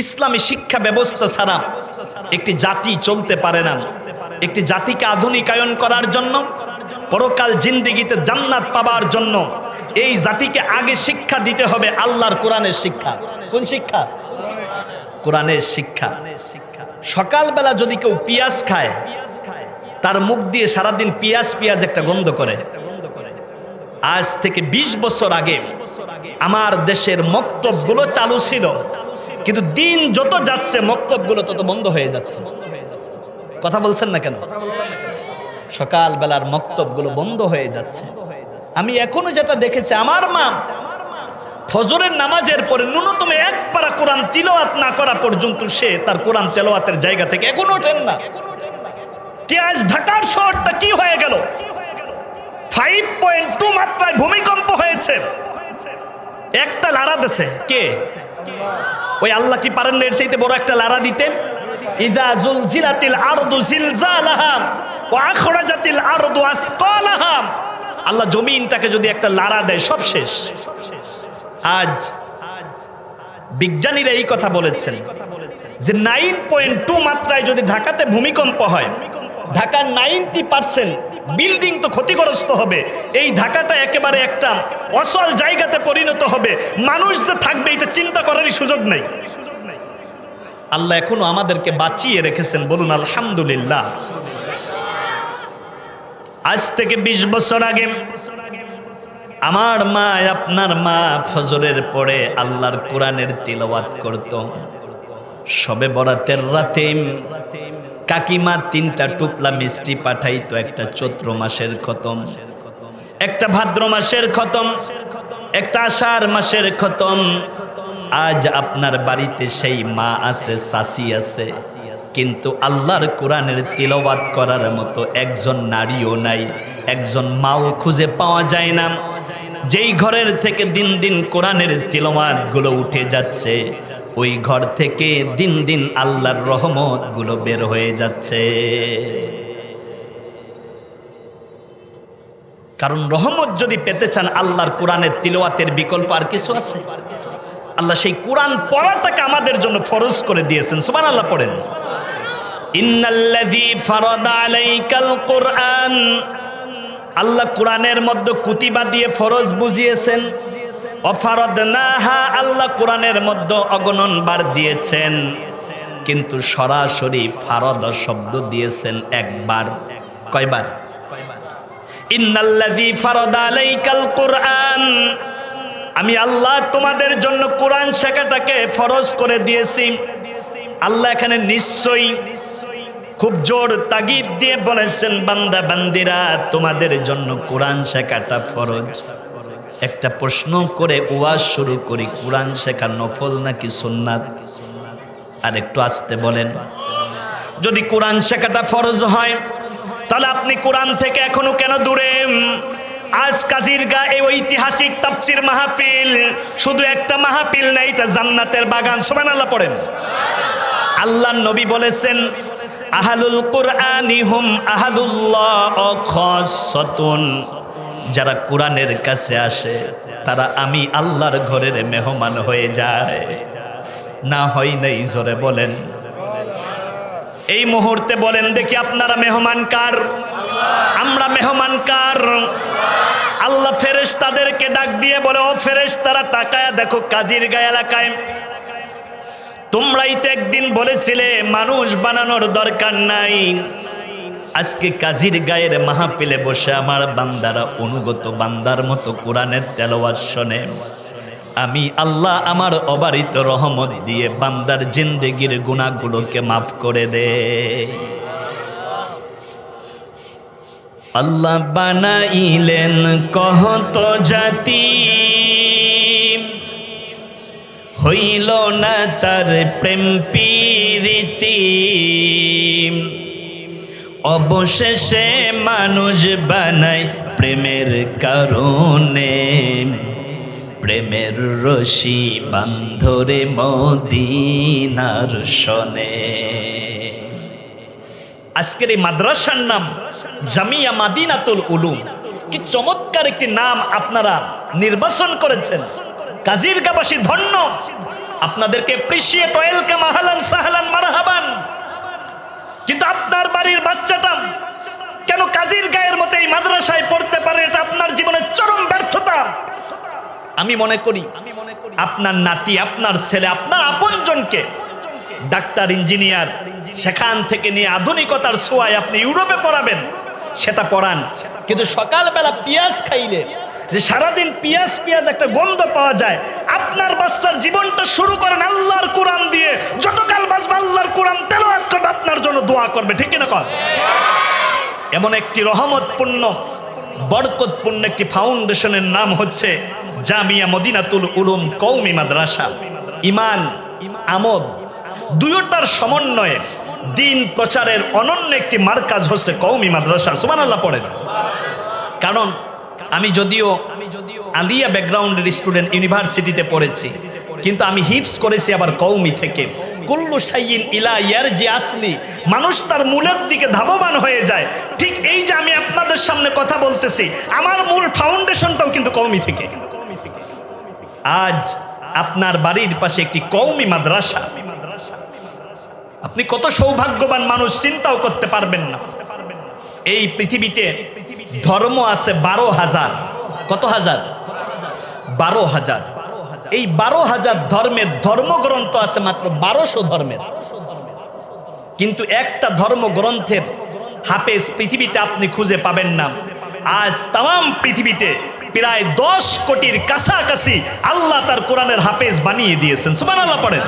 ইসলামী শিক্ষা ব্যবস্থা ছাড়া একটি জাতি চলতে পারে না। একটি জাতিকে আধুনিকায়ন করার জন্য, পরকাল জিন্দেগিতে জান্নাত পাবার জন্য এই জাতিকে আগে শিক্ষা দিতে হবে আল্লাহর কোরআনের শিক্ষা। কোন শিক্ষা? কোরআনের শিক্ষা। সকালবেলা যদি কেউ পেঁয়াজ খায়, তার মুখ দিয়ে সারাদিন পেঁয়াজ পেঁয়াজ একটা গন্ধ করে। আজ থেকে 20 বছর আগে আমার দেশের মক্তবগুলো চালু ছিল, কিন্তু দিন যত যাচ্ছে মক্তবগুলো তত বন্ধ হয়ে যাচ্ছে। কথা বলছেন না কেন? সকালবেলার মক্তবগুলো বন্ধ হয়ে যাচ্ছে। আমি এখনো যেটা দেখেছি, আমার মা ফজরের নামাজের পরে ন্যূনতম এক পারা কোরআন তিলাওয়াত না করা পর্যন্ত সে তার কোরআন তেলাওয়াতের জায়গা থেকে এখনো ওঠেন না। কে আজ ঢাকার শহরটা কি হয়ে গেল? 5.2 মাত্রায় ভূমিকম্প হয়েছে। একটা লারা দিছে কে? ওই আল্লাহ কি পারেন না এর চাইতে বড় একটা লারা দিতে? ইদা জুলজিলাতিল আরদু জিলজালাহা ওয়া আখরাজাতিল আরদু আসকালাহা। আল্লাহ জমিনটাকে যদি একটা লারা দেয় সব শেষ। আজ বিজ্ঞানীরা এই কথা বলেছেন যে 9.2 মাত্রায় যদি ঢাকাতে ভূমিকম্প হয়, ঢাকার 90% বিল্ডিং তো ক্ষতিগ্রস্ত হবে। এই ঢাকাটা একেবারে একটা অচল জায়গাতে পরিণত হবে। মানুষ যে থাকবে এটা চিন্তা করারই সুযোগ নেই। আল্লাহ এখনো আমাদেরকে বাঁচিয়ে রেখেছেন, বলুন আলহামদুলিল্লাহ। আজ থেকে 20 বছর আগে আমার মা, আপনার মা ফজরের পরে আল্লাহর কোরআনের তিলাওয়াত করত। শবে বরাতের রাতে কাকিমা 3টা টুপলা মিষ্টি পাঠাইতো। একটা চৈত্র মাসের খতম, একটা ভাদ্র মাসের খতম, একটা আষাঢ় মাসের খতম। আজ আপনার বাড়িতে সেই মা আছে, চাচি আছে, কিন্তু আল্লাহর কোরআনের তিলাওয়াত করার মতো একজন নারীও নাই, একজন মাও খুঁজে পাওয়া যায় না। যেই ঘরের থেকে দিন দিন কোরআনের তিলাওয়াত গুলো উঠে যাচ্ছে, ওই ঘর থেকে দিন দিন আল্লাহর রহমত গুলো বের হয়ে যাচ্ছে। কারণ রহমত যদি পেতে চান, আল্লাহর কোরআনের তিলাওয়াতের বিকল্প আর কিছু আছে? আল্লাহ সেই কোরআন পড়াটাকে আমাদের জন্য ফরজ করে দিয়েছেন। সুবহানাল্লাহ পড়েন। ইন্নাল্লাযী ফারাদা আলাইকাল কুরআন। আল্লাহ কোরআনের মধ্যে কুতিবা দিয়ে ফরজ বুঝিয়েছেন। অফারদনাহা, আল্লাহ কোরআনের মধ্যে অগণন বার দিয়েছেন, কিন্তু সরাসরি ফারদ শব্দ দিয়েছেন একবার। কয়বার? ইন্নাল্লাযী ফারাদা আলাইকাল কুরআন, আমি আল্লাহ তোমাদের জন্য কোরআন শেখাটাকে ফরজ করে দিয়েছি। আল্লাহ এখানে নিশ্চয়ই খুব জোর তাগিদ দিয়ে বলেছেন, বান্দা বান্দিরা তোমাদের জন্য কোরআন শেখাটা ফরজ। একটা প্রশ্ন করে ওয়াজ শুরু করি, কোরআন শেখা নফল নাকি সুন্নাত? আর একটু আস্তে বলেন। যদি কোরআন শেখাটা ফরজ হয়, তাহলে আপনি কোরআন থেকে এখনো কেন দূরে? আজ কাজিরগা এই ঐতিহাসিক তাফসীর মাহফিল শুধু একটা মাহফিল না, এটা জান্নাতের বাগান। সুবহানাল্লাহ পড়েন। আল্লাহর নবী বলেছেন, আহলুল কুরআনি হুম আহাদুল্লাহ খাসাতুন। যারা কোরআনের কাছে আসে তারা আমি আল্লাহর ঘরের মেহমান হয়ে যায়। না হয় নাই? জোরে বলেন। এই মুহূর্তে বলেন দেখি, আপনারা মেহমান কার? আমরা মেহমান কার? আল্লাহ ফেরেশতাদেরকে ডাক দিয়ে বলে, ও ফেরেশতারা তাকায়া দেখো কাজিরগা এলাকায় তোমরাই তো একদিন বলেছিলে মানুষ বানানোর দরকার নাই। আজকে কাজিরগাঁয়ের মাহফিলে বসে আমার বান্দারা অনুগত বান্দার মতো কোরআনের তেলাওয়াত শোনে। আমি আল্লাহ আমার অবারিত রহমত দিয়ে বান্দার জিন্দেগির গুনাহগুলোকে মাফ করে দে। আল্লাহ বানাইলেন কত জাতি, হইল না তার প্রেম প্রীতি। অবশেষে মানুষ বানায় প্রেমের কারণে, প্রেমের রশি বান্ধরে মদিনার শনে। আজকের এই মাদ্রাসার নাম জামিয়া মাদিনাতুল উলুম। কি চমৎকার একটি নাম আপনারা নির্বাচন করেছেন। কাজিরগাঁবাসী ধন্য। আপনাদেরকে অ্যাপ্রিশিয়েট, ওয়েলকাম, আহলান সাহলান মারহাবান। কিন্তু আপনার বাড়ির বাচ্চাটা কেন কাজীর গায়ের মতো এই মাদ্রাসায় পড়তে পারে, এটা আপনার জীবনের চরম ব্যর্থতা। আমি মনে করি আপনার নাতি, আপনার ছেলে, আপনার আপনজনকে ডাক্তার, ইঞ্জিনিয়ার, সেখান থেকে নিয়ে আধুনিকতার ছোঁয়ায় আপনি ইউরোপে পড়াবেন, সেটা পড়ান। কিন্তু সকালবেলা পেঁয়াজ খাইলে যে সারাদিন পেঁয়াজ পেঁয়াজ একটা গন্ধ পাওয়া যায়, আপনার বাচ্চার জীবনটা শুরু করেন আল্লাহর কোরআন দিয়ে। যতকাল বাঁচবে আল্লাহর কোরআন তেলাওয়াত করবে, আপনার জন্য দোয়া করবে, ঠিক কিনা কর? এমন একটি রহমতপূর্ণ, বরকতপূর্ণ একটি ফাউন্ডেশনের নাম হচ্ছে জামিয়া মদিনাতুল উলুম কওমি মাদ্রাসা। ইমান, আমদ দুইটার সমন্বয়ে দিন প্রচারের অনন্য একটি মার্কাজ হচ্ছে কওমি মাদ্রাসা। সুবহানাল্লাহ পড়েন। কারণ আমি যদিও আলিয়া ব্যাকগ্রাউন্ডের স্টুডেন্ট, ইউনিভার্সিটিতে পড়েছি, কিন্তু আমি হিপস করেছি আবার কওমি থেকে। কুল্লু শাইইন ইলা ইয়ারজি আসলি, মানুষ তার মূলের দিকে ধাবমান হয়ে যায়। ঠিক এই যে আমি আপনাদের সামনে কথা বলতেছি, আমার মূল ফাউন্ডেশনটাও কিন্তু কওমি থেকে। আজ আপনার বাড়ির পাশে একটি কওমি মাদ্রাসা, আপনি কত সৌভাগ্যবান মানুষ চিন্তাও করতে পারবেন না। এই পৃথিবীতে ধর্ম আছে 12,000। কত হাজার? 12,000। এই 12,000 ধর্মের ধর্মগ্রন্থ আছে মাত্র 1200 ধর্মের। কিন্তু একটা ধর্মগ্রন্থের হাফেজ পৃথিবীতে আপনি খুঁজে পাবেন না। আজ তাম পৃথিবীতে প্রায় 10 কোটির কাছাকাছি আল্লাহ তার কোরআনের হাফেজ বানিয়ে দিয়েছেন। সুবহানাল্লাহ পড়েন।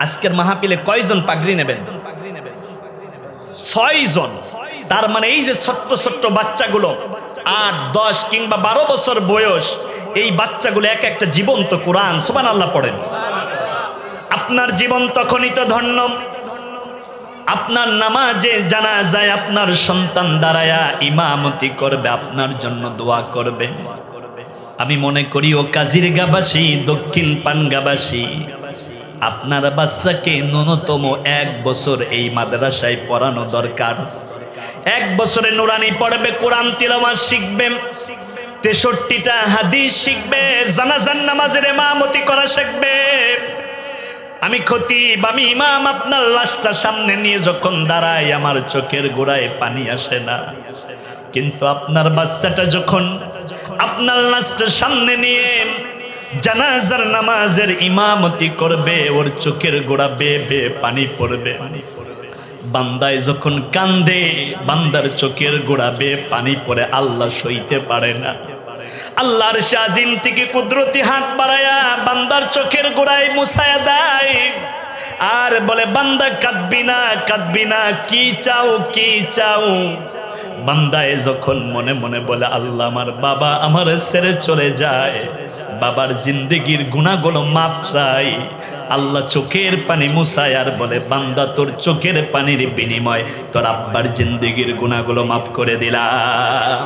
আজকের মাহফিলে কয়জন পাগড়ি নেবেন? 6 জন। তার মানে এই যে ছোট্ট ছোট্ট বাচ্চাগুলো 8, 10 কিংবা 12 বছর বয়স, এই বাচ্চাগুলো এক একটা জীবন্ত কোরআন। সুবহানাল্লাহ পড়েন। আপনার জীবন তখনই তো ধন্য, আপনার নামাজে জানাজায় আপনার সন্তান দাঁড়ায়া ইমামতি করবে, আপনার জন্য দোয়া করবে। আমি মনে করি ও কাজিরগাবাসী, দক্ষিণ পানগাবাসী, আপনার বাচ্চাকে ন্যূনতম 1 বছর এই মাদ্রাসায় পড়ানো দরকার। 1 বছরে নুরানি পড়বে, কোরআন তিলাওয়াত শিখবে, 63টা হাদিস শিখবে, জানাজার নামাজের ইমামতি করা শিখবে। আমি খতিব, আমি ইমাম, আপনার লাশটা সামনে নিয়ে যখন দাঁড়াই আমার চোখের গোড়ায় পানি আসে না। কিন্তু আপনার বাচ্চাটা যখন আপনার লাশটা সামনে নিয়ে জানাজার নামাজের ইমামতি করবে, ওর চোখের গোড়া বেয়ে বেয়ে পানি পড়বে। বান্দায় যখন কান্দে, বান্দার চোখের গোড়া বেয়ে পানি পড়ে, আল্লাহ সইতে পারে না। আল্লাহর শাজিম থেকে কুদরতি হাত বাড়ায়া বান্দার চোখের গোড়ায় মুছায়া দেয় আর বলে, বান্দা কাঁদবি না, কাঁদবি না, কি চাও, কি চাও? বান্দায় যখন মনে মনে বলে, আল্লাহ আমার বাবা আমার ছেড়ে চলে যায়, বাবার জিন্দেগির গুনাহগুলো মাপ চাই, আল্লাহ চোখের পানি মুছায় আর বলে, বান্দা তোর চোখের পানির বিনিময় তোর আব্বার জিন্দেগির গুনাহগুলো মাফ করে দিলাম।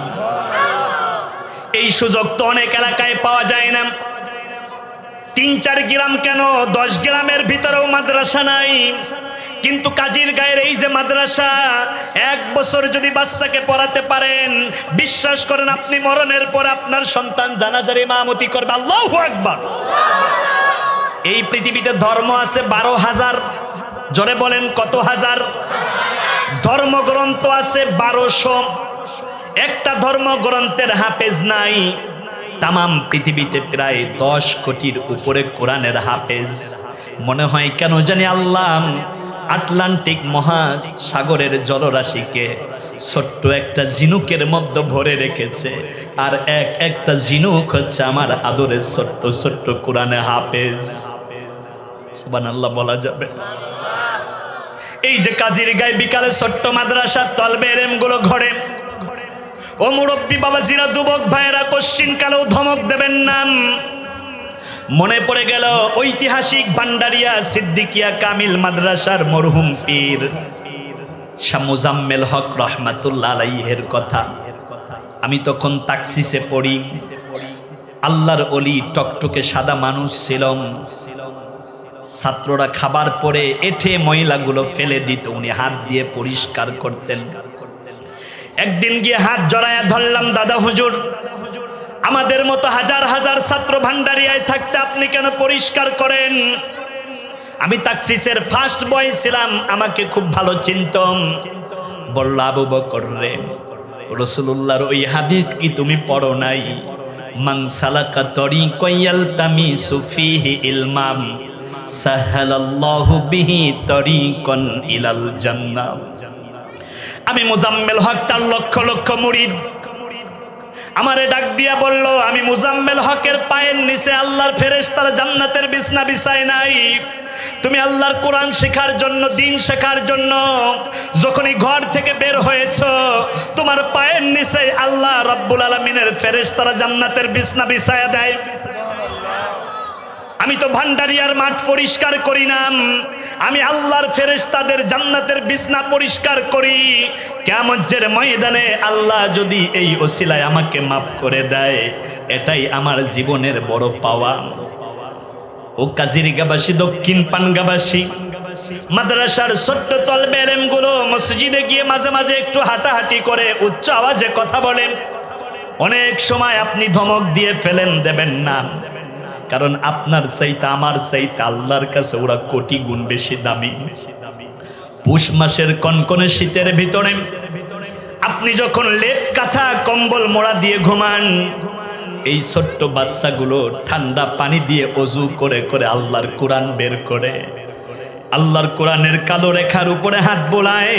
এই সুযোগ তো অনেক এলাকায় পাওয়া যায় না। 3-4 গ্রাম কেন 10 গ্রামের ভিতরেও মাদ্রাসা নাই। কিন্তু কাজীর গায়ের এই যে মাদ্রাসা, 1 বছর যদি বাচ্চাকে পড়াতে পারেন, বিশ্বাস করেন আপনি মরণের পর আপনার সন্তান জানাজার ইমামতি করবে। আল্লাহু আকবার। এই পৃথিবীতে ধর্ম আছে 12,000। জোরে বলেন কত হাজার? ধর্মগ্রন্থ আছে 1200। একটা ধর্মগ্রন্থের হাফেজ নাই। তামাম পৃথিবীতে প্রায় 10 কোটির উপরে কোরআনের হাফেজ। মনে হয় কেন জানি আল্লাহ আটলান্টিক মহাসাগরের জলরাশিকে ছোট্ট একটা ঝিনুকের মধ্যে ভরে রেখেছে, আর একটা ঝিনুক হচ্ছে আমার আদরের ছোট্ট ছোট্ট কোরআনের হাফেজ। সুবহানাল্লাহ বলা যাবে। এই যে কাজীর গায়ে বিকালে ছোট্ট মাদ্রাসার তলবে এলেমগুলো ঘরে, ও মুরব্বী বাবাজিরা, যুবক ভাইয়েরা, কোশ্চিন কালেও ধমক দেবেন না। মনে পড়ে গেল ঐতিহাসিক ভান্ডারিয়া সিদ্দিকিয়া কামিল মাদ্রাসার মরহুম পীর শাহ মুজাম্মেল হক রহমাতুল্লাহ আলাইহির কথা। আমি তখন তাকসিসে পড়ি। আল্লাহর ওলি, টকটকে সাদা মানুষ ছিলাম। ছাত্ররা খাবার পরে এঠে ময়লাগুলো ফেলে দিত, উনি হাত দিয়ে পরিষ্কার করতেন। একদিন গিয়ে হাত জড়ায়া ধরলাম, দাদা হুজুর আমাদের মতো হাজার হাজার ছাত্র ভান্ডারিয়ায় থাকতে আপনি কেন পরিষ্কার করেন? আমি তাকসিসের ফার্স্ট বয় ছিলাম, আমাকে খুব ভালো চিনতাম। বলল, আবু বকর রে, রাসূলুল্লাহর ওই হাদিস কি তুমি পড়ো নাই? মান সালাকা তরিকান ইয়ালতামিসু ফীহি ইলমাম সাহালাল্লাহু বিহি তরিকান ইলাল জান্নাহ। আমি মুজাম্মেল হক, তার লক্ষ লক্ষ মুরিদ আমারে ডাক দিয়া বলল, আমি মুজাম্মেল হকের পায়ের নিচে আল্লাহর ফেরেশতারা জান্নাতের বিছনা বিছায় নাই। তুমি আল্লাহর কোরআন শেখার জন্য, দিন শেখার জন্য যখনই ঘর থেকে বের হয়েছো, তোমার পায়ের নিচে আল্লাহ রাব্বুল আলামিনের ফেরেশতারা জান্নাতের বিছনা বিছায়া দেয়। আমি তো ভান্ডারিয়ার মাঠ পরিষ্কার করি না, আমি আল্লাহর ফেরেশতাদের জান্নাতের বিছনা পরিষ্কার করি। কিয়ামতের ময়দানে আল্লাহ যদি এই ওসিলায় আমাকে মাফ করে দেয়, এটাই আমার জীবনের বড় পাওয়া। ও কাজিরিগাবাসী, দক্ষিণ পানগাবাসী, মাদ্রাসার ছোট্ট তলবে এলেমগুলো মসজিদে গিয়ে মাঝে মাঝে একটু হাঁটাহাঁটি করে উচ্চ আওয়াজে কথা বলেন। অনেক সময় আপনি ধমক দিয়ে ফেলেন, দেবেন না, কারণ আপনার চাইতে, আমার চাইতে আল্লাহর কাছে ওরা কোটি গুণ বেশি দামি। পুষ মাসের কনকনে শীতের ভিতরে আপনি যখন লেপ কাঁথা কম্বল মোড়া দিয়ে ঘুমান, এই ছোট্ট বাচ্চাগুলো ঠান্ডা পানি দিয়ে অজু করে করে আল্লাহর কোরআন বের করে, আল্লাহর কোরআনের কালো রেখার উপরে হাত বোলায়,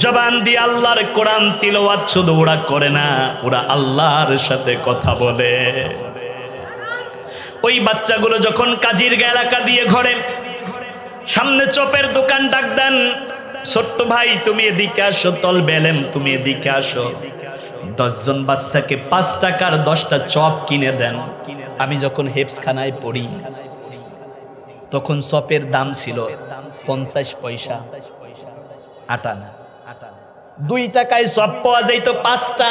জবান দিয়ে আল্লাহর কোরআন তিলাওয়াত শুধু ওরা করে না, ওরা আল্লাহর সাথে কথা বলে। ওই বাচ্চাগুলো যখন কাজির এলাকা দিয়ে ঘরে সামনে চপের দোকান ডাক দেন, ছোট্ট ভাই তুমি এদিকে আসো, তল বেলেম তুমি এদিকে আসো। 10 জন বাচ্চাকে 5 টাকার 10টা চপ কিনে দেন। আমি যখন হেফসখানায় পড়ি তখন চপের দাম ছিল 50 পয়সা, আটানা। 2 টাকায় চপ পাওয়া যাইত 5টা।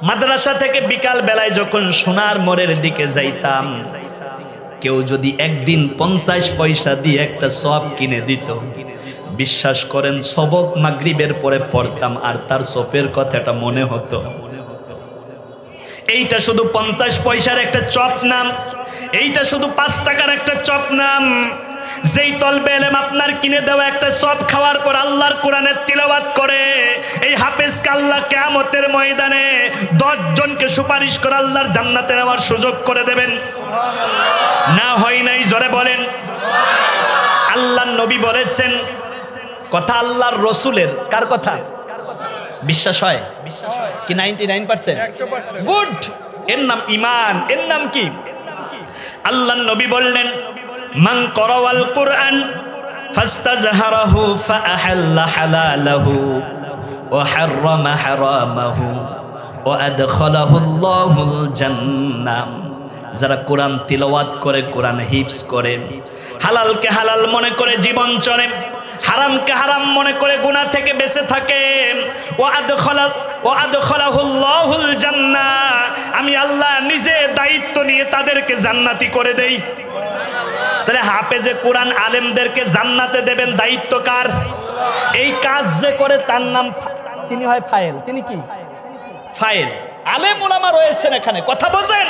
মাদ্রাসা থেকে বিকাল বেলায় যখন সোনার মোড়ের দিকে যাইতাম, কেউ যদি একদিন 50 পয়সা দিয়ে একটা চপ কিনে দিত, বিশ্বাস করেন সবক মাগরিবের পরে পড়তাম আর তার চপের কথাটা মনে হতো। এইটা শুধু 50 পয়সার একটা চপ নাম, এইটা শুধু 5 টাকার একটা চপ নাম। যেই তলবে এলেম আপনার কিনে দেওয়া একটা চপ খাওয়ার পর আল্লাহর কোরআনের তিলাওয়াত করে, এই হাফেজকে আল্লাহ কিয়ামতের ময়দানে 10 জনকে সুপারিশ করে আল্লাহর জান্নাতে নেওয়ার সুযোগ করে দেবেন। না হয় নাই, জোরে বলেন। আল্লাহর নবী বলেছেন, কথা আল্লাহর রসুলের, কার কথা বিশ্বাস হয় কি? 99%, গুড। এর নাম ইমান, এর নাম কি? আল্লাহর নবী বললেন, মান করাওয়াল কুরআন ফাস্তাজহারাহু ফাআহাল্লা হালালাহু ওয়া হাররামা হারামাহু ওয়া আদখালাহু আল্লাহুল জান্নাহ। যারা কোরআন তিলাওয়াত করে, কোরআন হিফজ করে, হালালকে হালাল মনে করে জীবন চলে, হারামকে হারাম মনে করে গুনাহ থেকে বেঁচে থাকে, ওয়া আদখালাহু আল্লাহুল জান্নাহ, আমি আল্লাহ নিজে দায়িত্ব নিয়ে তাদেরকে জান্নাতি করে দেই। তাহলে হাফেজে কোরআন আলেমদেরকে জান্নাতে দেবেন, দায়িত্ব কার? এই কাজ যে করে তার নাম, তিনি হয় ফাইল। তিনি কি? ফাইল। আলেম উলামা রয়েছেন এখানে, কথা বোঝেন?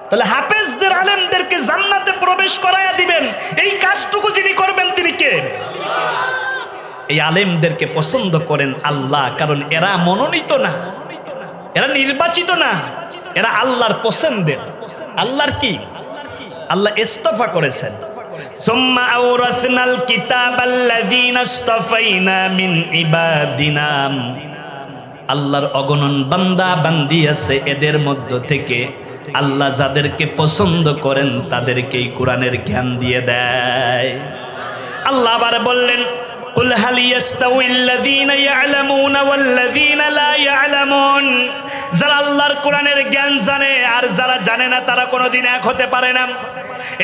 তাহলে হাফেজদের আলেমদেরকে জান্নাতে প্রবেশ করায়া দিবেন, এই কাজটুকু যিনি করবেন তিনি কে? এই আলেমদেরকে পছন্দ করেন আল্লাহ, কারণ এরা মনোনীত না, এরা নির্বাচিত না, এরা আল্লাহর পছন্দের। আল্লাহর কি? আল্লাহ ইস্তফা করেছেন। সুম্মা আওরাসনাল কিতাবাল্লাযীনা ইসতাফাইনা মিন ইবাদিনা, আল্লাহর অগণন বান্দা বান্দি আছে, এদের মধ্য থেকে আল্লাহ যাদেরকে পছন্দ করেন তাদেরকেই কোরআনের জ্ঞান দিয়ে দেয়। আল্লাহ আবার বললেন, কুল হাল ইয়াস্তাউইল্লাযীনা ইয়ালামুনা ওয়াল্লাযীনা লা ইয়ালামুন, যারা আল্লাহর কোরআনের জ্ঞান জানে আর যারা জানে না তারা কোনোদিন এক হতে পারে না।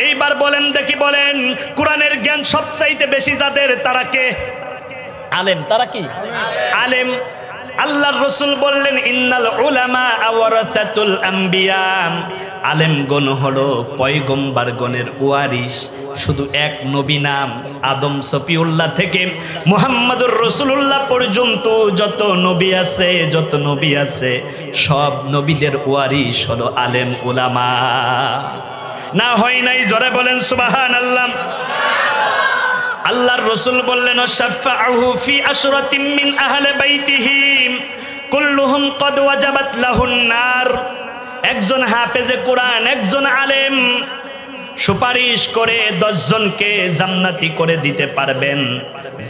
এইবার বলেন দেখি, বলেন কোরআনের জ্ঞান সবচাইতে বেশি যাদের, তারা কে? আলেম। তারা কি? আলেম। আল্লাহর রাসূল বললেন, ইন্নাল উলামা ওয়ারাসাতুল আম্বিয়া, আলেমগণ হলো পয়গম্বরগণের ওয়ারিস, শুধু এক নবী নাম আদম সফিউল্লাহ থেকে মুহাম্মাদুর রাসূলুল্লাহ পর্যন্ত যত নবী আছে সব নবীদের ওয়ারিস হলো আলেম উলামা। না হয় নাই? জোরে বলেন সুবহানাল্লাহ। আল্লাহর রাসূল বললেন শাফাআহু ফি আশরাতিন মিন আহলি বাইতিহি কুল্লুহুম ক্বাদ ওয়াজাবাত লাহুন নার। একজন হাফেজে কোরআন, একজন আলেম সুপারিশ করে 10 জনকে জান্নাতি করে দিতে পারবেন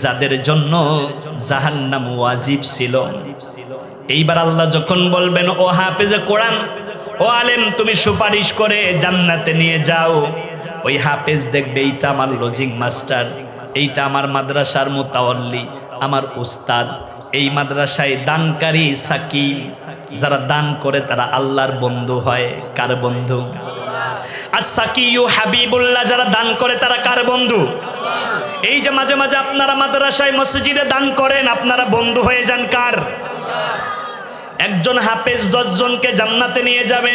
যাদের জন্য জাহান্নাম ওয়াজিব ছিল। এইবার আল্লাহ যখন বলবেন ও হাফেজে কোরআন, ও আলেম, তুমি সুপারিশ করে জান্নাতে নিয়ে যাও, ওই হাফেজ দেখবে এইটা আমার লজিং মাস্টার, এইটা আমার মাদ্রাসার মুতাওয়াল্লি, আমার উস্তাদ, এই মাদ্রাসায় দানকারী সাকি। যারা দান করে তারা আল্লাহর বন্ধু হয়। কার বন্ধু? as-sakiyyu হাবিবুল্লাহ। যারা দান করে তারা কার বন্ধু? এই যে মাঝে মাঝে আপনারা মাদ্রাসায় মসজিদে দান করেন, আপনারা বন্ধু হয়ে যান কার? একজন হাফেজ 10 জনকে জান্নাতে নিয়ে যাবে,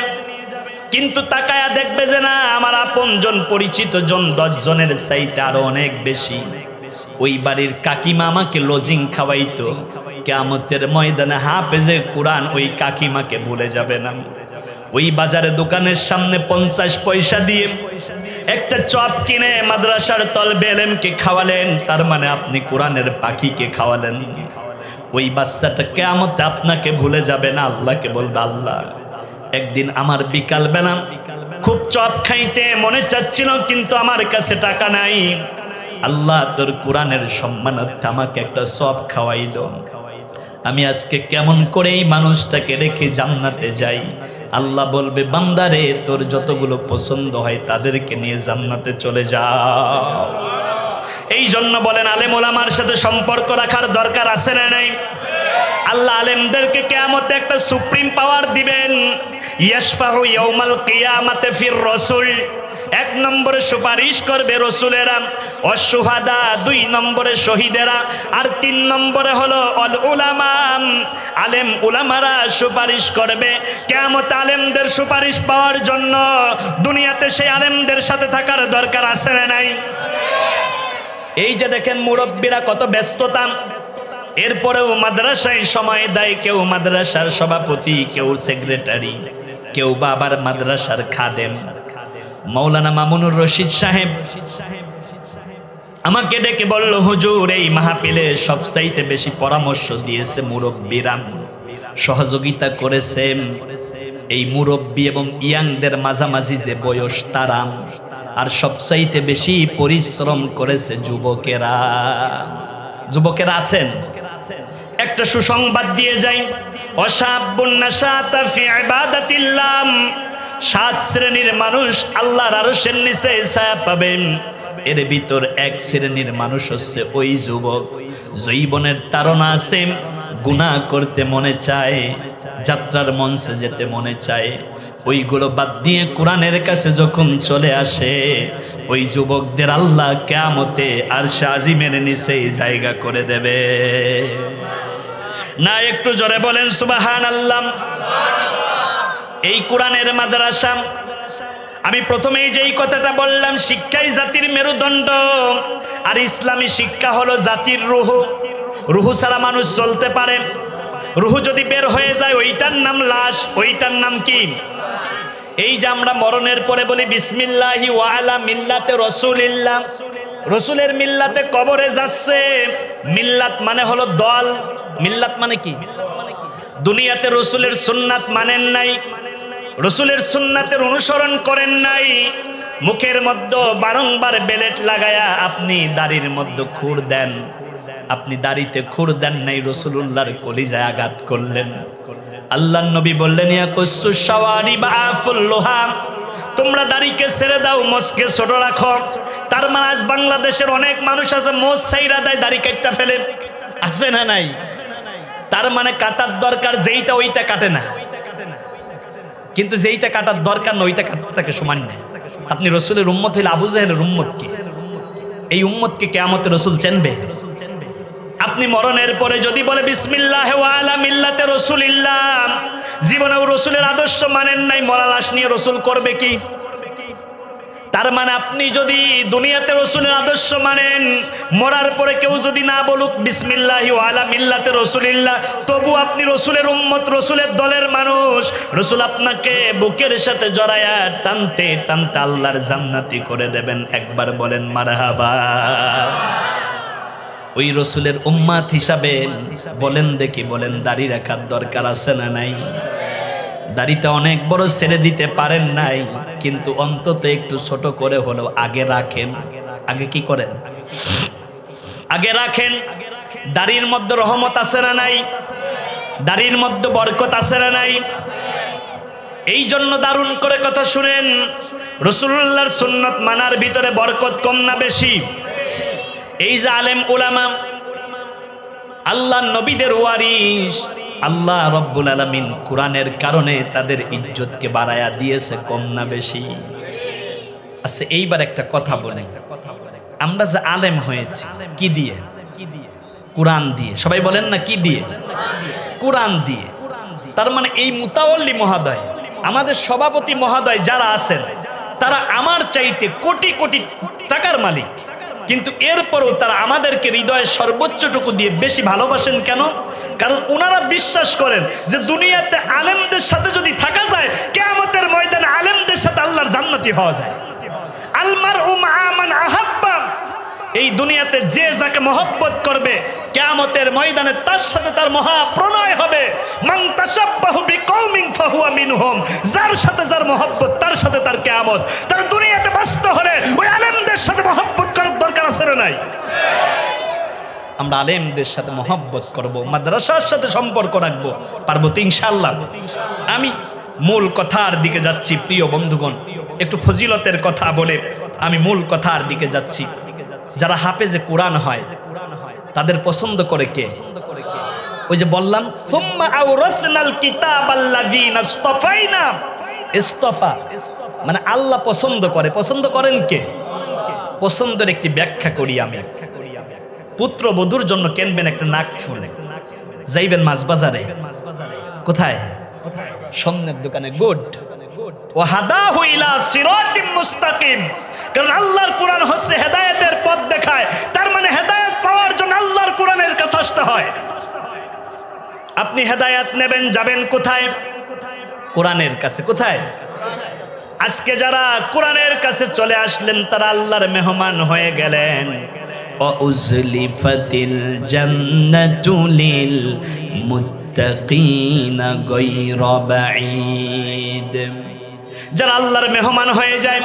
কিন্তু তাকায়া দেখবে যে না, আমার আপনজন পরিচিত জন 10 জনের চাইতে আরো অনেক বেশি। ওই বাড়ির কাকিমা আমাকে লজিং খাওয়াইতো, কিয়ামতের ময়দানে হাফেজে কোরআন ওই কাকিমাকে ভুলে যাবে না। ওই বাজারে দোকানের সামনে 50 পয়সা দিয়ে একটা চপ কিনে মাদ্রাসার তলবে এলেমকে খাওয়ালেন, তার মানে আপনি কোরআনের পাখিকে খাওয়ালেন। ওই বাচ্চাটা কিয়ামতে আপনাকে ভুলে যাবে না, আল্লাহকে বলবে আল্লাহ একদিন আমার বিকাল বেলা খুব চপ খাইতে মনে চাচ্ছিল, কিন্তু আমার কাছে টাকা নাই, আল্লাহ তোর কোরআনের সম্মানার্থে আমাকে একটা চপ খাওয়াইলো, আমি আজকে কেমন করে এই মানুষটাকে রেখে জান্নাতে যাই? আল্লাহ বলবে বান্দারে, তোর যতগুলো পছন্দ হয় তাদেরকে নিয়ে জান্নাতে চলে যাও। এই জন্য বলেন আলেম ওলামার সাথে সম্পর্ক রাখার দরকার আছে না নাই? আল্লাহ আলেমদেরকে কিয়ামতে একটা সুপ্রিম পাওয়ার দিবেন। ইয়াশফাহু ইয়াউমাল কিয়ামাতে ফির রাসূল। 1 নম্বরে সুপারিশ করবে রসুলেরা, অশুহাদা 2 নম্বরে শহীদেরা, আর 3 নম্বরে হলো অল উলামা, আলেম উলামারা সুপারিশ করবে। কিয়ামতে আলেমদের সুপারিশ পাওয়ার জন্য দুনিয়াতে সেই আলেমদের সাথে থাকার দরকার আছে না নাই? এই যে দেখেন মুরব্বীরা কত ব্যস্ততা, এরপরেও মাদ্রাসায় সময় দেয়। কেউ মাদ্রাসার সভাপতি, কেউ সেক্রেটারি, কেউ বা আবার মাদ্রাসার খাদেম। মাওলানা মামুনুর রশিদ সাহেব আমাকে ডেকে বলল, হুজুর এই মাহফিলে সবচাইতে বেশি পরামর্শ দিয়েছে মুরব্বীরা, সহযোগিতা করেছেন এই মুরব্বী এবং ইয়াংদের মাঝামাঝি যে বয়স তারা, আর সবচাইতে বেশি পরিশ্রম করেছে যুবকেরা। যুবকেরা আছেন? একটা সুসংবাদ দিয়ে যাই, অশাবুন নাশাতা ফি ইবাদাতিল্লাহ, 7 শ্রেণীর মানুষ আল্লাহর আরশের নিচে ছায়া পাবেন। এর ভিতর 1 শ্রেণীর মানুষ হচ্ছে ওই যুবক জীবনের তাড়না আছে, গুনাহ করতে মনে চায়, যাত্রার মঞ্চে যেতে মনে চায়, ওইগুলো বাদ দিয়ে কোরআনের কাছে যখন চলে আসে, ওই যুবকদের আল্লাহ কিয়ামতে আরশে আজিমের নিচে জায়গা করে দেবে। না একটু জোরে বলেন সুবহানাল্লাহ। এই কোরআনের মাদ্রাসা, আমি প্রথমেই যেই কথাটা বললাম, শিক্ষাই জাতির মেরুদণ্ড, আর ইসলামী শিক্ষা হলো জাতির রুহ। রুহ ছাড়া মানুষ চলতে পারে? রুহ যদি বের হয়ে যায় ওইটার নাম লাশ, ওইটার নাম কি? এই যে আমরা মরণের পরে বলি বিসমিল্লাহি ওয়া আলা মিল্লাতে রাসূলিল্লাহ, রসুলের মিল্লাতে কবরে যাচ্ছে। মিল্লাত মানে হলো দল, মিল্লাত মানে কি? দুনিয়াতে রসুলের সুন্নাত মানেন নাই, রসুলের সুন্নাতের অনুসরণ করেন নাই, মুখের মধ্যে বারংবার বেলেট লাগায়া আপনি দাড়ির মধ্যে খুর দেন, আপনি দাড়িতে খুর দেন নাই, রসুলুল্লাহর কলিজায় আঘাত করলেন। আল্লাহর নবী বললেন ইয়াকুসু শাওয়ারিব আফুল লোহা, তোমরা দাড়িকে ছেড়ে দাও, মোচকে ছোট রাখো। তার মানে আজ বাংলাদেশের অনেক মানুষ আছে মোচ ছাইরা দেয়, দাড়ি কেটে ফেলে, আছে না নাই? তার মানে কাটার দরকার যেইটা ওইটা কাটে না, কিন্তু যেইটা কাটার দরকার না ওইটা কাটতে তাকে সমান নেই। আপনি রসুলের উম্মত হইলে আবু জাহেলের উম্মত কি? এই উম্মতকে কিয়ামতে রসুল চেনবে? আপনি মরণের পরে যদি বলে বিসমিল্লাহি ওয়া আলা মিল্লাতে রাসূলিল্লাহ, জীবনেও রসুলের আদর্শ মানেন নাই, মরা লাশ নিয়ে রসুল করবে কি? তার মানে আপনি যদি দুনিয়াতে রসুলের আদর্শ মানেন, মরার পরে কেউ যদি না বলুক বিসমিল্লাহি ওয়া আলা মিল্লাতে রসুলিল্লাহ, তবু আপনি রসুলের উম্মত, রসুলের দলের মানুষ। রসুল আপনাকে বুকের সাথে জড়ায়া টানতে টানতে আল্লাহর জান্নাতি করে দেবেন। একবার বলেন মারহাবা। ওই রসুলের উম্মত হিসাবে বলেন দেখি, বলেন দাড়ি রাখার দরকার আছে না নাই? দাড়িটা অনেক বড় ছেড়ে দিতে পারেন নাই, কিন্তু অন্তত একটু ছোট করে হলেও আগে রাখেন। আগে কি করেন? আগে রাখেন। দাড়ির মধ্যে রহমত আছে না নাই? দাড়ির মধ্যে বরকত আছে না নাই? এই জন্য দারুণ করে কথা শুনেন, রাসূলুল্লাহর সুন্নাত মানার ভিতরে বরকত কম না বেশি? এই যে আলেম উলামা, আল্লাহ নবীদের ওয়ারিস, আল্লাহ রব্বুল আলামিন কোরআনের কারণে তাদের ইজ্জতকে বাড়ায়া দিয়েছে, কম না বেশি? আচ্ছা, এইবার একটা কথা বলি, আমরা যে আলেম হয়েছি কি দিয়ে? কোরআন দিয়ে। সবাই বলেন না কি দিয়ে? কোরআন দিয়ে। তার মানে এই মুতাওয়াল্লি মহোদয়, আমাদের সভাপতি মহোদয় যারা আছেন, তারা আমার চাইতে কোটি কোটি টাকার মালিক, কিন্তু এরপরও তারা আমাদেরকে হৃদয়ের সর্বোচ্চটুকু দিয়ে বেশি ভালোবাসেন। কেন? কারণ ওনারা বিশ্বাস করেন যে দুনিয়াতে আলেমদের সাথে যদি থাকা যায়, কিয়ামতের ময়দানে আলেমদের সাথে আল্লাহর জান্নাতি হওয়া যায়। আলমারউ মাআ মান আহাব্বা, এই দুনিয়াতে যে যাকে মহব্বত করবে, কিয়ামতের ময়দানে তার সাথে তার মহা প্রণয় হবে। মান তাশাব্বাহু বিকওমিন ফাহুয়া মিনহুম, যার সাথে যার মহব্বত তার সাথে তার কিয়ামত। তার দুনিয়াতে বাঁচতে হলে ওই আলেমদের সাথে মহব্বত করার দরকার আছে না নাই? আমরা আলেমদের সাথে মহব্বত করব, মাদ্রাসার সাথে সম্পর্ক রাখবো, পারবো তো ইনশাআল্লাহ। আমি মূল কথার দিকে যাচ্ছি প্রিয় বন্ধুগণ, একটু ফজিলতের কথা বলে আমি মূল কথার দিকে যাচ্ছি। যারা হাফেজে কোরআন হয় তাদের পছন্দ করে কে? ওই যে বললাম, সুম্মা আওরাসনাল কিতাবাল্লাযীনা ইসতাফাইনা। ইসতাফা মানে আল্লাহ পছন্দ করে। পছন্দ করেন কে? পছন্দের একটি ব্যাখ্যা করি আমি। পুত্র বধূর জন্য কিনবেন একটা নাক ফুল, যাইবেন মাছ বাজারে, কোথায়? স্বর্ণের দোকানে। গুড। ওয়া হাদাহু ইলা সিরাতিম মুস্তাকিম, কারণ আল্লাহর কোরআন হচ্ছে হেদায়েতের পথ দেখায়। তার মানে হেদায়েত পাওয়ার জন্য আল্লাহর কোরআনের কাছে আসতে হয়। আপনি হেদায়েত নেবেন, যাবেন কোথায়? কোরআনের কাছে। কোথায়? আজকে যারা কোরআনের কাছে চলে আসলেন তারা আল্লাহর মেহমান হয়ে গেলেন। ওয়াউজলিফাতিল জান্নাতু লিল মুত্তাকিনা গায়রা বাঈদ। যারা আল্লাহর মেহমান হয়ে যায়,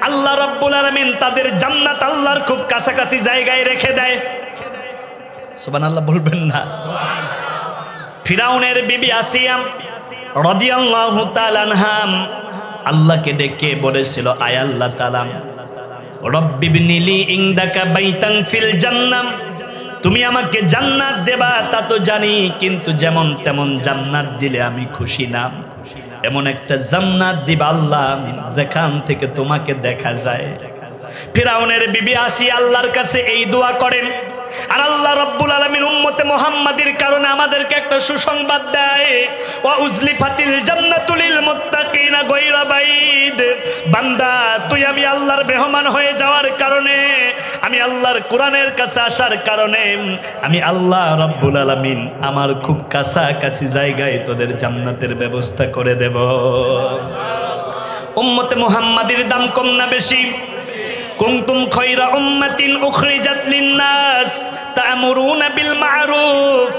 আল্লাহ রাব্বুল আলামিন তাদের জান্নাত আল্লাহর খুব কাছাকাছি জায়গায় রেখে দেয়। সুবহানাল্লাহ বলবেন না? ফিরাউনের বিবি আসিয়া রাদিয়াল্লাহু তাআলা আনহা আল্লাহকে ডেকে বলেছিল, আয় আল্লাহ তাআলা, রব্বিবনিলি ইনদাকা বাইতান ফিল জান্নাহ, তুমি আমাকে জান্নাত দেবা তা তো জানি, কিন্তু যেমন তেমন জান্নাত দিলে আমি খুশি না। এমন একটা জান্নাত দিবা আল্লাহ যেখান থেকে তোমাকে দেখা যায়। ফিরাউনের বিবি আসিয়া আল্লাহর কাছে এই দোয়া করেন, আর আল্লাহ রাব্বুল আলামিন উম্মতে মুহাম্মাদির কারণে আমাদেরকে একটা সুসংবাদ দেয়, ওয়া উজলিফাতিল জান্নাতু লিল মুত্তাকিনা গায়রা বাইদ। বান্দা, তুই আমি আল্লাহর মেহমান হয়ে যাওয়ার কারণে, আমি আল্লাহর কোরআনের কাছে আসার কারণে আমি আল্লাহ রাব্বুল আলামিন আমার খুব কাছাকাছি জায়গায় তোদের জান্নাতের ব্যবস্থা করে দেব। উম্মতে মুহাম্মাদির দাম কম না বেশি? কুনতুম খায়রা উম্মাতিন উখরিজাত লিন-নাস তা'মুরুনা বিল মা'রুফ।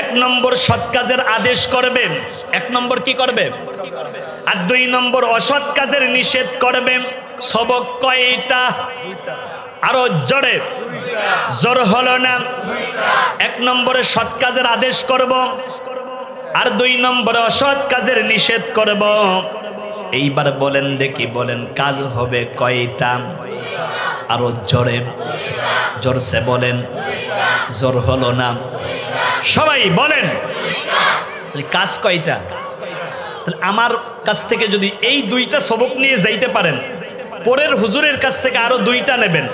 এক নম্বর সৎ কাজের আদেশ করবেন। এক নম্বর কি করবে? আর দুই নম্বর অসৎ কাজের নিষেধ করবে। সবক কয়টা? আরো জোরে। জোর হলো না? এক নম্বরে সৎ কাজের আদেশ করব, আর দুই নম্বরে অসৎ কাজের নিষেধ করব। এইবার বলেন দেখি, বলেন কাজ হবে কয়টা? আরো জোরে, জোরসে বলেন। জোর হলো না? সবাই বলেন কাজ কয়টা? তাহলে আমার কাছ থেকে যদি এই দুইটা সবক নিয়ে যাইতে পারেন, পরের হুজুরের কাছ থেকে আরো দুইটা নেবেন,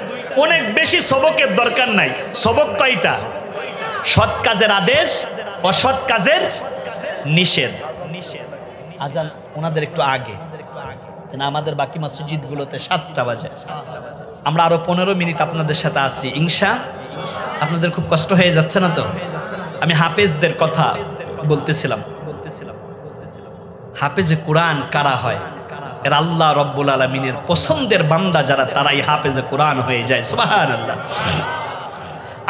অনেক বেশি সবকের দরকার নাই। সবক কয়টা? সৎ কাজের আদেশ, অসৎ কাজের নিষেধ। আজান ওনাদের একটু আগে, না, আমাদের বাকি মসজিদগুলোতে 7টা বাজে। আমরা আরো 15 মিনিট আপনাদের সাথে আছি ইনশা। আপনাদের খুব কষ্ট হয়ে যাচ্ছে না তো? আমি হাফেজদের কথা বলতেছিলাম। হাফেজে কোরআন কারা হয়? এর আল্লাহ রব্বুল আলামিনের পছন্দের বান্দা যারা, তারাই হাফেজে কোরআন হয়ে যায়। সুবহানাল্লাহ।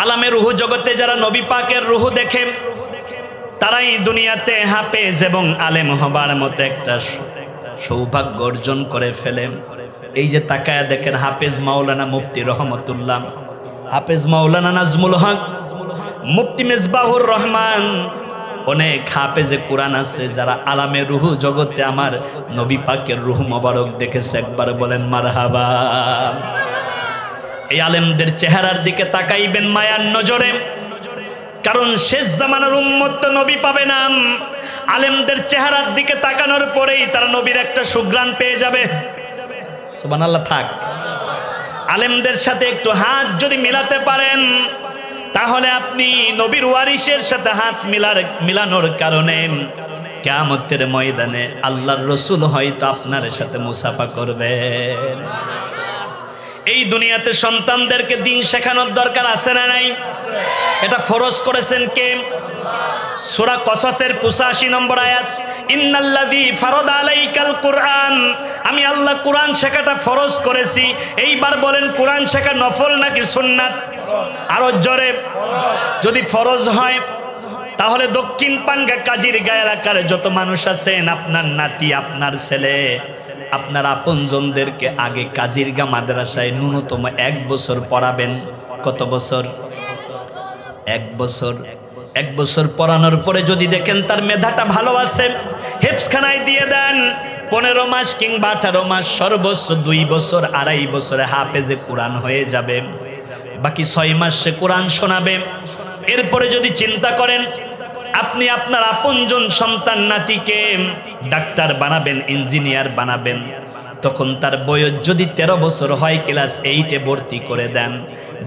আলামে রুহু জগতে যারা নবী পাকের রুহু দেখে, তারাই দুনিয়াতে হাফেজ এবং আলেম হবার মতো একটা সৌভাগ্য অর্জন করে ফেলে। এই যে তাকায়া দেখেন, হাফেজ মাওলানা মুফতি রহমতুল্লাহ, হাফেজ মাওলানা নাজমুল হক, মুফতি মেজবাহুর রহমান, অনেক হাফেজে কোরআন আছে যারা আলামে রুহু জগতে আমার নবী পাকের রুহু মোবারক দেখেছে। একবার বলেন মারহাবা। এই আলেমদের চেহারার দিকে তাকাইবেন মায়ার নজরে, কারণ শেষ জামানার উম্মত তো নবী পাবে না। আলেমদের চেহারার দিকে তাকানোর পরেই তারা নবীর একটা সুঘ্রাণ পেয়ে যাবে। সুবহানাল্লাহ। থাক, আলেমদের সাথে একটু হাত যদি মিলাতে পারেন, তাহলে আপনি নবীর ওয়ারিসের সাথে হাত মিলানোর কারণে কিয়ামতের ময়দানে আল্লাহর রসুল হয়তো আপনার সাথে মুসাফা করবেন। এই দুনিয়াতে সন্তানদেরকে দিন শেখানোর দরকার আছে না নাই? এটা ফরজ করেছেন কে? সূরা কসসের 85 নম্বর আয়াত, ইন্নাল্লাযী ফারাদা আলাইকাল কুরআন, আমি আল্লাহ কোরআন শেখাটা ফরজ করেছি। এইবার বলেন, কোরআন শেখা নফল নাকি সুন্নাত? আরো জোরে। যদি ফরজ হয়, তাহলে দক্ষিণ পাঙ্গা কাজিরগা এলাকার যত মানুষ আছেন, আপনার নাতি, আপনার ছেলে, আপনার আপনজনদেরকে আগে কাজিরগা মাদ্রাসায় ন্যূনতম 1 বছর পড়াবেন। কত বছর? 1 বছর। 1 বছর পড়ানোর পরে যদি দেখেন তার মেধাটা ভালো আছে, হেফজখানায় দিয়ে দেন। 15 মাস কিংবা 18 মাস, সর্বোচ্চ 2 বছর 2.5 বছরে হাফেজে কোরআন হয়ে যাবে। বাকি 6 মাস সে কোরআন শোনাবে। এরপরে যদি চিন্তা করেন আপনি আপনার আপনজন সন্তান নাতিকে ডাক্তার বানাবেন, ইঞ্জিনিয়ার বানাবেন, তখন তার বয়স যদি 13 বছর হয়, ক্লাস 8-এ ভর্তি করে দেন,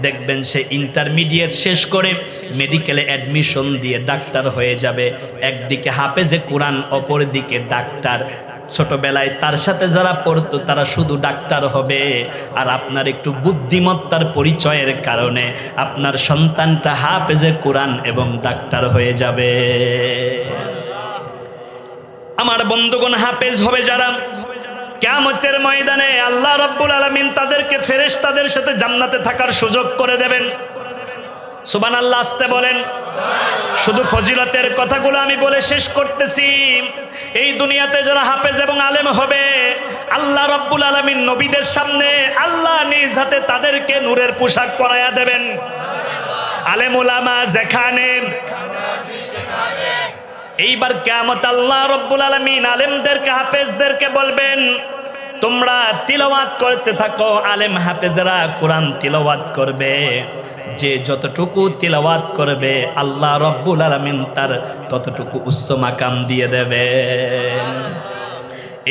দেখবেন সে ইন্টারমিডিয়েট শেষ করে মেডিকেলে অ্যাডমিশন দিয়ে ডাক্তার হয়ে যাবে। একদিকে হাফেজে কোরআন, অপর দিকে ডাক্তার। ছোটবেলায় তার সাথে যারা পড়তো তারা শুধু ডাক্তার হবে, আর আপনার একটু বুদ্ধিমত্তার পরিচয়ের কারণে আপনার সন্তানটা হাফেজে কোরআন এবং ডাক্তার হয়ে যাবে। আমার বন্ধুগণ, হাফেজ হবে যারা, কিয়ামতের ময়দানে আল্লাহ রাব্বুল আলামিন তাদেরকে ফেরেশতাদের সাথে জান্নাতে থাকার সুযোগ করে দেবেন। সুবহানাল্লাহ। আসতে বলেন। শুধু ফজিলতের কথাগুলো আমি বলে শেষ করতেছি। এই দুনিয়াতে যারা হাফেজ এবং আলেম হবে, আল্লাহ রাব্বুল আলামিন নবীদের সামনে আল্লাহ নিজ হাতে তাদেরকে নূরের পোশাক পরাইয়া দেবেন। আলেম উলামা যেখানে, এইবার কিয়ামত আল্লাহ রাব্বুল আলামিন আলেমদেরকে, হাফেজদেরকে বলবেন, তোমরা তিলাওয়াত করতে থাকো। আলেম হাফেজরা কোরআন তিলাওয়াত করবে। যে যতটুকু তিলাওয়াত করবে আল্লাহ রাব্বুল আলামিন তার ততটুকু উচ্চ মাকাম দিয়ে দেবেন।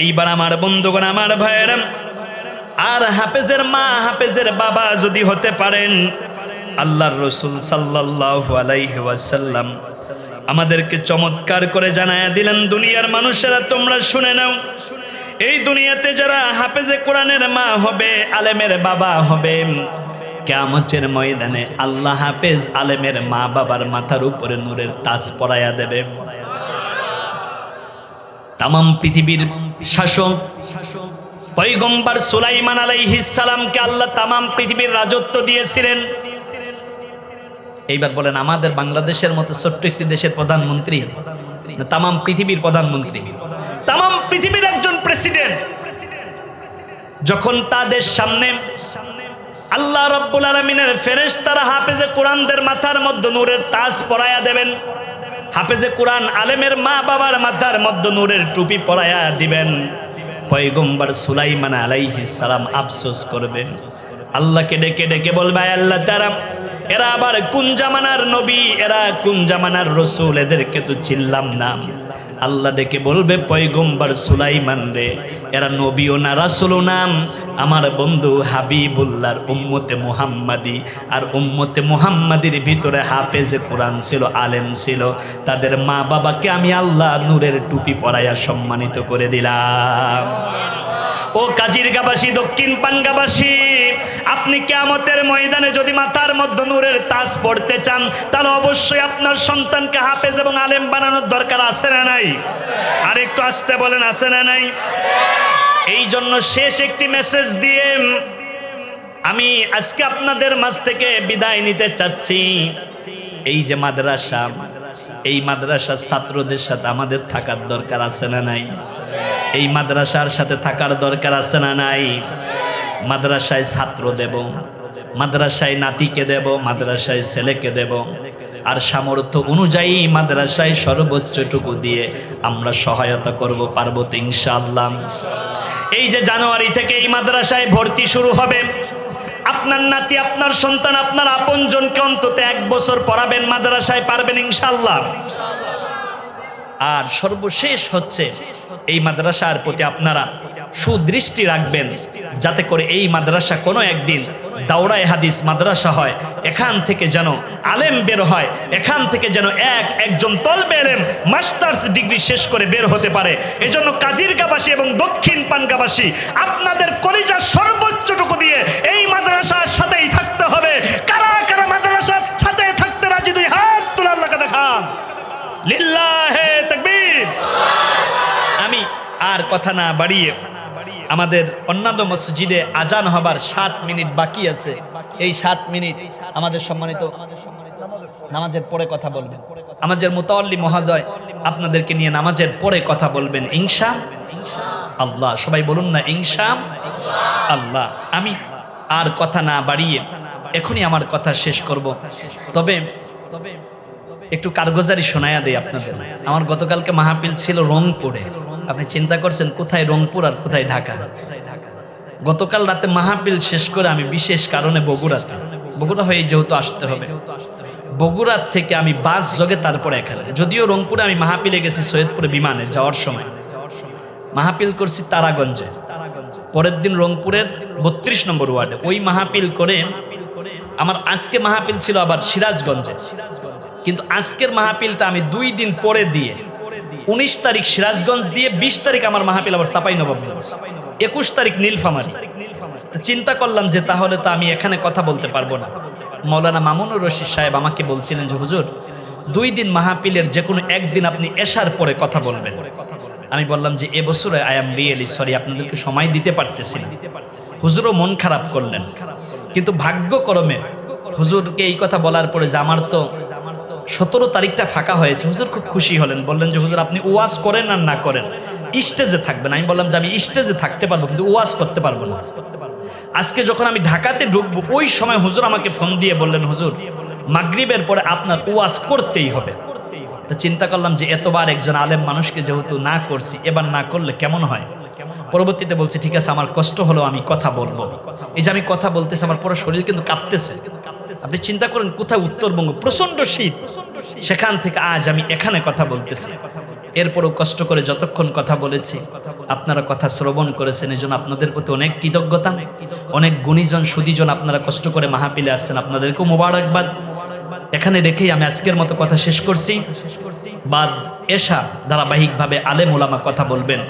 এইবার আমার বন্ধুগণ, আমার ভাইয়েরা, আর হাফেজের মা, হাফেজের বাবা যদি হতে পারেন, আল্লাহর রাসূল সাল্লাল্লাহু আলাইহি ওয়াসাল্লাম আমাদেরকে চমৎকার করে জানায়া দিলেন, দুনিয়ার মানুষেরা তোমরা শুনে নাও, এই দুনিয়াতে যারা হাফেজে কোরআনের মা হবে, আলেমের বাবা হবে, কিয়ামতের ময়দানে আল্লাহ হাফেজ আলেমের মা বাবার মাথার উপরে নূরের তাজ পরাইয়া দেবে। তামাম পৃথিবীর শাসক পয়গম্বর সুলাইমান আলাইহিস সালামকে আল্লাহ তামাম পৃথিবীর রাজত্ব দিয়েছিলেন। এইবার বলেন, আমাদের বাংলাদেশের মতো ছোট্ট একটি দেশের প্রধানমন্ত্রী না তামাম পৃথিবীর প্রধানমন্ত্রী? তামাম পৃথিবীর একজন প্রেসিডেন্ট। যখন তাদের সামনে আল্লাহ রাব্বুল আলামিনের ফেরেশতারা হাফেজে কোরআনদের মাথার মধ্যে নূরের তাজ পরাইয়া দেবেন, হাফেজে কোরআন আলেমের মা বাবার মাথার মধ্যে নূরের টুপি পরাইয়া দিবেন, পয়গম্বর সুলাইমান আলাইহিস সালাম আফসোস করবেন, আল্লাহকে ডেকে ডেকে বলবে, আল্লাহ তারা এরা আবার কোন জামানার নবী, এরা কোন জামানার রসুল, এদেরকে তো চিনলাম না। আল্লাহ ডেকে বলবে, পয়গম্বর সুলাইমান রে, এরা নবীও না, রাসূলও না, আমার বন্ধু হাবিবুল্লাহর উম্মতে মুহাম্মাদি। আর উম্মতে মুহাম্মাদির ভিতরে হাফেজে কোরআন ছিল, আলেম ছিল, তাদের মা বাবাকে আমি আল্লাহ নূরের টুপি পরাইয়া সম্মানিত করে দিলাম। ও কাজিরগাবাসী, দক্ষিণ পাঙ্গাবাসী, আপনি কিয়ামতের ময়দানে যদি মাথার মধ্যে নূরের তাজ পড়তে চান, তাহলে অবশ্যই আপনার সন্তানকে হাফেজ এবং আলেম বানানোর দরকার আছে না নাই? আর একটু আসতে বলেন, আছে না নাই? এই জন্য শেষ একটি মেসেজ দিয়ে আমি আজকে আপনাদের মাঝ থেকে বিদায় নিতে চাচ্ছি। এই যে মাদ্রাসা, এই মাদ্রাসার ছাত্রদের সাথে আমাদের থাকার দরকার আছে না নাই? এই মাদ্রাসার সাথে থাকার দরকার আছে না নাই? মাদ্রাসায় ছাত্র দেব, মাদ্রাসায় নাতিকে দেব, মাদ্রাসায় ছেলেকে দেব, আর সামর্থ্য অনুযায়ী মাদ্রাসায় সর্বোচ্চটুকু দিয়ে আমরা সহায়তা করব, পারবো তো ইনশাআল্লাহ? এই যে জানুয়ারি থেকে এই মাদ্রাসায় ভর্তি শুরু হবে, আপনার নাতি, আপনার সন্তান, আপনার আপনজনকে অন্তত 1 বছর পড়াবেন মাদ্রাসায়, পারবেন ইনশাআল্লাহ? আর সর্বশেষ হচ্ছে এই মাদ্রাসার প্রতি আপনারা সুদৃষ্টি রাখবেন, যাতে করে এই মাদ্রাসা কোনো একদিন দাওরায়ে হাদিস মাদ্রাসা হয়, এখান থেকে যেন আলেম বের হয়, এখান থেকে যেন একজন তলবে ইলম মাস্টার্স ডিগ্রি শেষ করে বের হতে পারে। এজন্য কাজিরগাবাসী এবং দক্ষিণ পানগাবাসী আপনাদের কলিজার সর্বোচ্চটুকু দিয়ে এই মাদ্রাসার সাথেই থাকতে হবে। কারা কারা মাদ্রাসার সাথে থাকতে রাজি, 2 হাত তুলে আল্লাহকে দেখান। লিল্লাহে তাকবীর। আমি আর কথা না বাড়িয়ে, আমাদের অন্যান্য মসজিদে আজান হবার 7 মিনিট বাকি আছে। এই 7 মিনিট আমাদের সম্মানিত নামাজের পরে কথা বলবেন, আমাদের মুতাওয়াল্লি মহোদয় আপনাদেরকে নিয়ে নামাজের পরে কথা বলবেন ইনশাআল্লাহ। সবাই বলুন না ইনশাআল্লাহ। আমি আর কথা না বাড়িয়ে এখনই আমার কথা শেষ করব। তবে একটু কারগুজারি শোনায়া দেই আপনাদের। আমার গতকালকে মাহফিল ছিল রংপুরে। আপনি চিন্তা করছেন কোথায় রংপুর আর কোথায় ঢাকা? গতকাল রাতে মাহফিল শেষ করে আমি বিশেষ কারণে বগুড়া হয়ে যেহেতু আসতে হবে, বগুড়া থেকে আমি বাস যোগে তারপরে এখানে, যদিও রংপুরে আমি মাহফিলে গেছি সৈয়দপুরে বিমানে যাওয়ার সময়, মাহফিল করছি তারাগঞ্জে, পরের দিন রংপুরের 32 নম্বর ওয়ার্ডে। ওই মাহফিল করে আমার আজকে মাহফিল ছিল আবার সিরাজগঞ্জে, কিন্তু আজকের মাহফিলটা আমি 2 দিন পরে দিয়ে 19 তারিখ সিরাজগঞ্জ দিয়ে 20 তারিখ আমার মাহফিল আবার চাঁপাইনবাবগঞ্জ, 21 তারিখ নীলফামারী। তো চিন্তা করলাম যে তাহলে তো আমি এখানে কথা বলতে পারবো না। মাওলানা মামুনুর রশিদ সাহেব আমাকে বলছিলেন যে হুজুর 2 দিন মাহফিলের যে কোনো একদিন আপনি এশার পরে কথা বলবেন। আমি বললাম যে এবছরে আই এম রিয়েলি সরি, আপনাদেরকে সময় দিতে পারতেছি না। হুজুরও মন খারাপ করলেন, কিন্তু ভাগ্যক্রমে হুজুরকে এই কথা বলার পরে যে আমার তো 17 তারিখটা ফাঁকা হয়েছে, হুজুর খুব খুশি হলেন। বললেন যে হুজুর আপনি ওয়াজ করেন আর না করেন, স্টেজে থাকবেন। আমি বললাম যে আমি স্টেজে থাকতে পারবো, কিন্তু ওয়াজ করতে পারবো না। আজকে যখন আমি ঢাকাতে ঢুকবো, ওই সময় হুজুর আমাকে ফোন দিয়ে বললেন হুজুর মাগরিবের পরে আপনার ওয়াজ করতেই হবে। তো চিন্তা করলাম যে এতবার একজন আলেম মানুষকে যেহেতু না করছি, এবার না করলে কেমন হয়। পরবর্তীতে বলছি ঠিক আছে, আমার কষ্ট হলো, আমি কথা বলবো। এই যে আমি কথা বলতেছি, আমার পুরো শরীর কিন্তু কাঁপতেছে। আপনি চিন্তা করেন কোথায় উত্তরবঙ্গ, প্রচন্ড শীত, সেখান থেকে আজ আমি এখানে কথা বলতেছি। এরপরও কষ্ট করে যতক্ষণ কথা বলেছি, আপনারা কথা শ্রবণ করেছেন, এই জন্য আপনাদের প্রতি অনেক কৃতজ্ঞতা। অনেক গুণীজন সুদীজন আপনারা কষ্ট করে মাহফিলে আসছেন, আপনাদেরকেও মোবারকবাদ। এখানে রেখেই আমি আজকের মতো কথা শেষ করছি। বাদ এশা ধারাবাহিকভাবে আলেম ওলামা কথা বলবেন,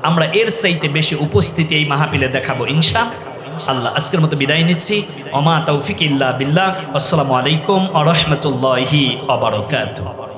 আমরা এর চাইতে বেশি উপস্থিতি এই মাহফিলে দেখাবো ইনশাআল্লাহ। আজকের মতো বিদায় নিচ্ছি। ওমা তৌফিক ইল্লা বিল্লাহ। আসসালামু আলাইকুম ওয়া রাহমাতুল্লাহি ওয়া বারাকাতুহু।